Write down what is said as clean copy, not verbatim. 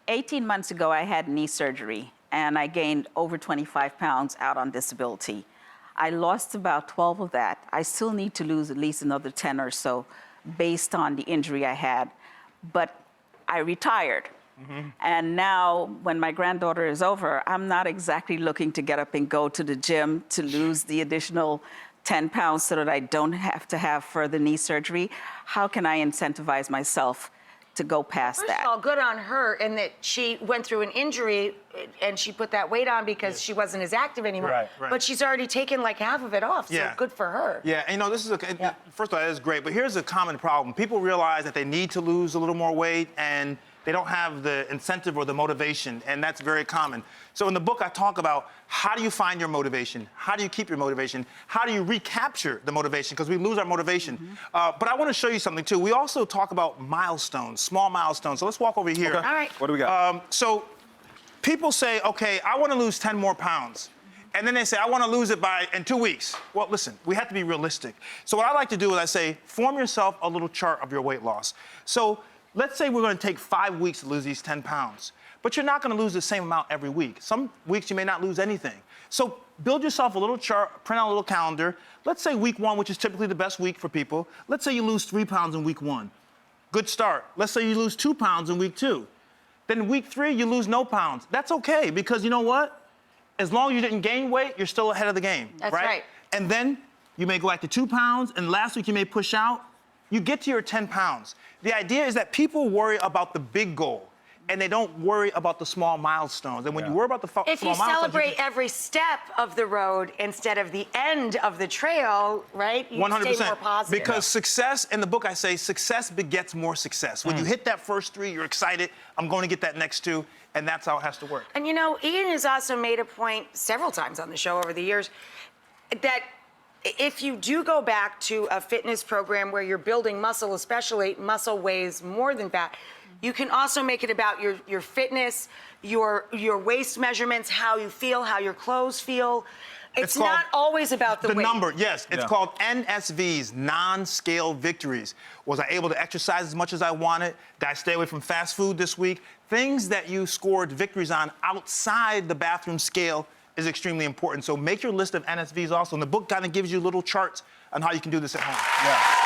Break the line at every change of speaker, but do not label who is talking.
18 months ago, I had knee surgery, and I gained over 25 pounds out on disability. I lost about 12 of that. I still need to lose at least another 10 or so based on the injury I had. But I retired. And now, when my granddaughter is over, I'm not exactly looking to get up and go to the gym to lose the additional 10 pounds so that I don't have to have further knee surgery. How can I incentivize myself to go past that?
First of all, good on her in that she went through an injury and she put that weight on because she wasn't as active anymore.
Right.
But she's already taken like half of it off, so
Yeah.
good for her.
Yeah, and this is first of all, that is great, but here's a common problem. People realize that they need to lose a little more weight and they don't have the incentive or the motivation, and that's very common. So in the book, I talk about how do you find your motivation? How do you keep your motivation? How do you recapture the motivation? Because we lose our motivation. But I want to show you something, too. We also talk about milestones, small milestones. So let's walk over here.
Okay.
All right.
What do we got?
So people say, okay, I want to lose 10 more pounds. And then they say, I want to lose it in 2 weeks. Well, listen, we have to be realistic. So what I like to do is I say, form yourself a little chart of your weight loss. So let's say we're going to take 5 weeks to lose these 10 pounds. But you're not going to lose the same amount every week. Some weeks you may not lose anything. So build yourself a little chart, print out a little calendar. Let's say week 1, which is typically the best week for people. Let's say you lose 3 pounds in week 1. Good start. Let's say you lose 2 pounds in week 2. Then week 3, you lose no pounds. That's okay, because you know what? As long as you didn't gain weight, you're still ahead of the game.
That's right.
And then you may go back to 2 pounds, and last week you may push out. You get to your 10 pounds. The idea is that people worry about the big goal, and they don't worry about the small milestones. And when you worry about the small milestones...
If you celebrate every step of the road instead of the end of the trail, right? You
100%.
stay more positive.
Because success, in the book I say, success begets more success. When you hit that first 3, you're excited, I'm going to get that next 2, and that's how it has to work.
And you know, Ian has also made a point several times on the show over the years that if you do go back to a fitness program where you're building muscle, especially muscle weighs more than fat, you can also make it about your fitness, your waist measurements, how you feel, how your clothes feel. It's not always about the weight.
The number, yes. It's called NSVs, non-scale victories. Was I able to exercise as much as I wanted? Did I stay away from fast food this week? Things that you scored victories on outside the bathroom scale is extremely important. So make your list of NSVs also. And the book kind of gives you little charts on how you can do this at home.
Yeah.